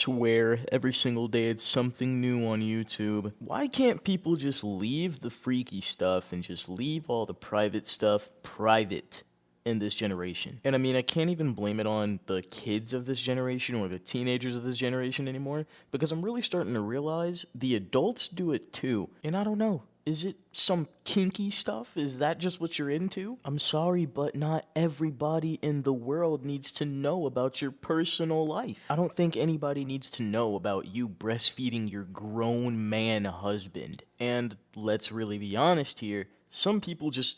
swear every single day it's something new on YouTube. Why can't people just leave the freaky stuff and just leave all the private stuff private in this generation? And I mean, I can't even blame it on the kids of this generation or the teenagers of this generation anymore, because I'm really starting to realize the adults do it too. And I don't know. Is it some kinky stuff? Is that just what you're into? I'm sorry, but not everybody in the world needs to know about your personal life. I don't think anybody needs to know about you breastfeeding your grown man husband. And let's really be honest here, some people just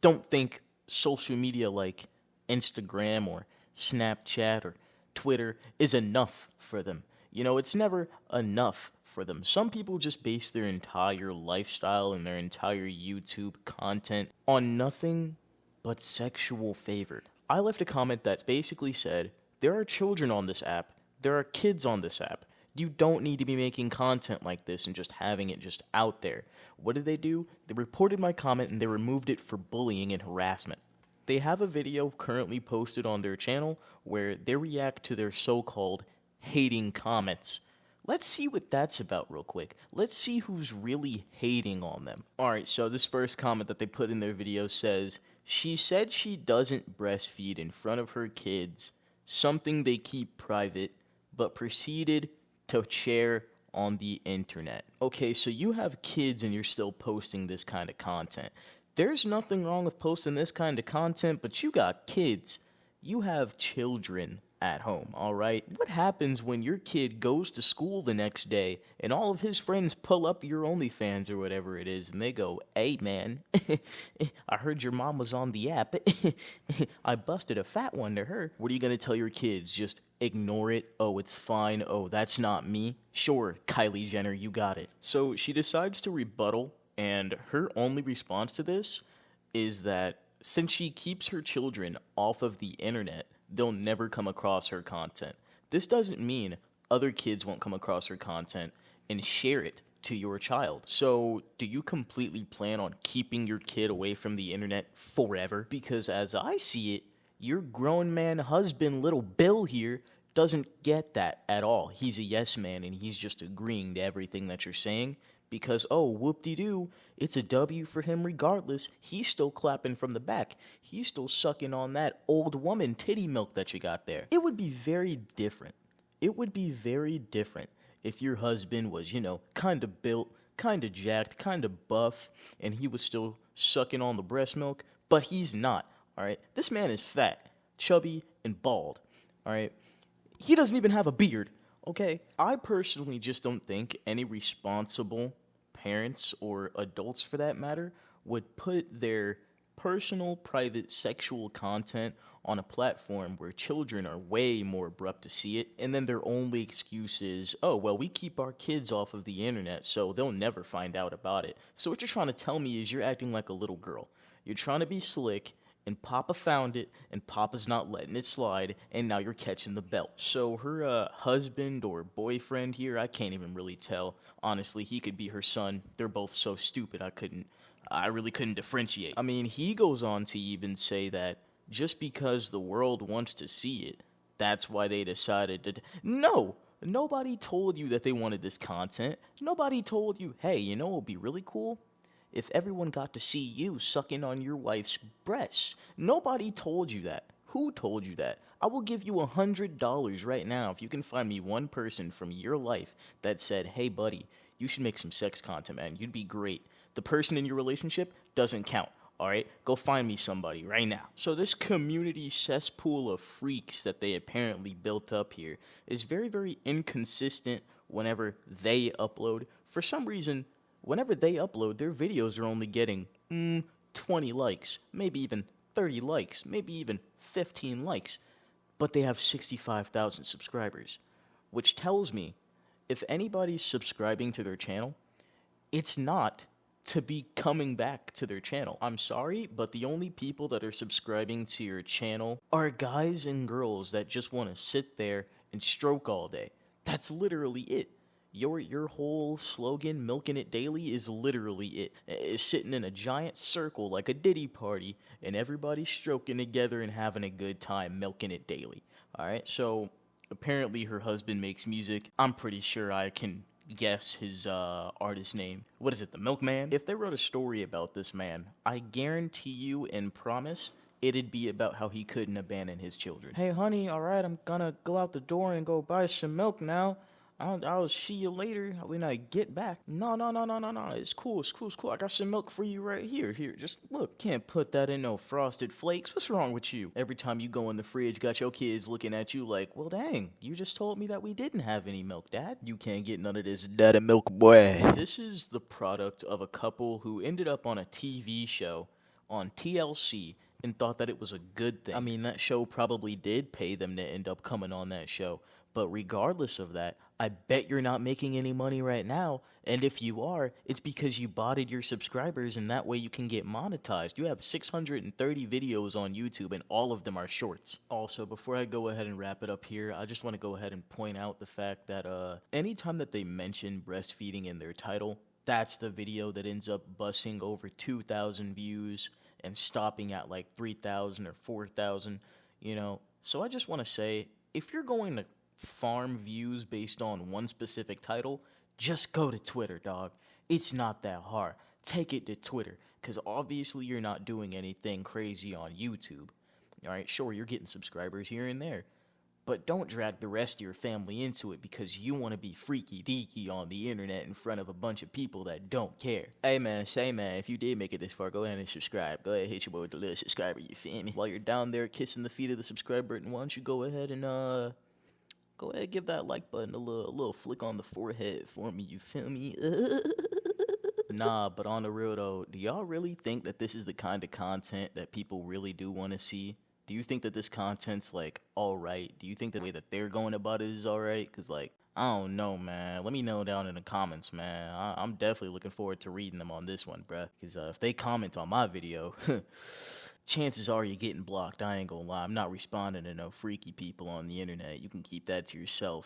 don't think social media like Instagram or Snapchat or Twitter is enough for them. You know, it's never enough for them. Some people just base their entire lifestyle and their entire YouTube content on nothing but sexual favor. I left a comment that basically said, there are children on this app, there are kids on this app. You don't need to be making content like this and just having it just out there. What did they do? They reported my comment and they removed it for bullying and harassment. They have a video currently posted on their channel where they react to their so-called hating comments. Let's see what that's about real quick. Let's see who's really hating on them. Alright, so this first comment that they put in their video says, she said she doesn't breastfeed in front of her kids, something they keep private, but proceeded to share on the internet. Okay, so you have kids and you're still posting this kind of content. There's nothing wrong with posting this kind of content, but you got kids. You have children at home, alright? What happens when your kid goes to school the next day and all of his friends pull up your OnlyFans or whatever it is and they go, hey man, I heard your mom was on the app. I busted a fat one to her. What are you gonna tell your kids? Just ignore it? Oh, it's fine. Oh, that's not me. Sure, Kylie Jenner, you got it. So she decides to rebuttal, and her only response to this is that since she keeps her children off of the internet, they'll never come across her content. This doesn't mean other kids won't come across her content and share it to your child. So, do you completely plan on keeping your kid away from the internet forever? Because as I see it, your grown man husband, little Bill here, doesn't get that at all. He's a yes man and he's just agreeing to everything that you're saying. Because, oh, whoop-de-doo, it's a W for him regardless. He's still clapping from the back. He's still sucking on that old woman titty milk that you got there. It would be very different. It would be very different if your husband was, you know, kind of built, kind of jacked, kind of buff, and he was still sucking on the breast milk, but he's not, all right? This man is fat, chubby, and bald, all right? He doesn't even have a beard, okay? I personally just don't think any responsible parents or adults for that matter would put their personal, private, sexual content on a platform where children are way more abrupt to see it, and then their only excuse is, oh, well, we keep our kids off of the internet, so they'll never find out about it. So what you're trying to tell me is you're acting like a little girl. You're trying to be slick, and Papa found it, and Papa's not letting it slide, and now you're catching the belt. So her husband or boyfriend here, I can't even really tell. Honestly, he could be her son. They're both so stupid, I really couldn't differentiate. I mean, he goes on to even say that just because the world wants to see it, that's why they decided to... No! Nobody told you that they wanted this content. Nobody told you, hey, you know what would be really cool? If everyone got to see you sucking on your wife's breasts. Nobody told you that. Who told you that? I will give you $100 right now if you can find me one person from your life that said, hey buddy, you should make some sex content, man. You'd be great. The person in your relationship doesn't count. Alright, go find me somebody right now. So this community cesspool of freaks that they apparently built up here is very, very inconsistent whenever they upload. For some reason, whenever they upload, their videos are only getting 20 likes, maybe even 30 likes, maybe even 15 likes, but they have 65,000 subscribers, which tells me if anybody's subscribing to their channel, it's not to be coming back to their channel. I'm sorry, but the only people that are subscribing to your channel are guys and girls that just want to sit there and stroke all day. That's literally it. Your whole slogan, milking it daily, is literally it. It's sitting in a giant circle like a Diddy party, and everybody's stroking together and having a good time, milking it daily. Alright, so Apparently her husband makes music. I'm pretty sure I can guess his artist name. What is it, the Milkman? If they wrote a story about this man, I guarantee you and promise it'd be about how he couldn't abandon his children. Hey honey, alright, I'm gonna go out the door and go buy some milk now. I'll see you later when I get back. No. It's cool. I got some milk for you right here. Here, just look. Can't put that in no Frosted Flakes. What's wrong with you? Every time you go in the fridge, got your kids looking at you like, well, dang, you just told me that we didn't have any milk, Dad. You can't get none of this daddy milk, boy. This is the product of a couple who ended up on a TV show on TLC and thought that it was a good thing. I mean, that show probably did pay them to end up coming on that show. But regardless of that, I bet you're not making any money right now. And if you are, it's because you botted your subscribers and that way you can get monetized. You have 630 videos on YouTube and all of them are shorts. Also, before I go ahead and wrap it up here, I just want to go ahead and point out the fact that anytime that they mention breastfeeding in their title, that's the video that ends up busting over 2,000 views and stopping at like 3,000 or 4,000, you know. So I just want to say, if you're going to farm views based on one specific title, just go to Twitter, dog. It's not that hard. Take it to Twitter, because obviously you're not doing anything crazy on YouTube. All right, sure, you're getting subscribers here and there, but don't drag the rest of your family into it because you want to be freaky deaky on the internet in front of a bunch of people that don't care. Hey man, if you did make it this far, go ahead and subscribe. Go ahead, hit your boy with the little subscriber, you feel me? While you're down there kissing the feet of the subscribe button, why don't you go ahead and give that like button a little flick on the forehead for me, you feel me? Nah, but on the real though, do y'all really think that this is the kind of content that people really do want to see? Do you think that this content's like alright? Do you think the way that they're going about it is alright? Cause like, I don't know, man. Let me know down in the comments, man. I'm definitely looking forward to reading them on this one, bruh. Cause if they comment on my video, chances are you're getting blocked. I ain't gonna lie. I'm not responding to no freaky people on the internet. You can keep that to yourself.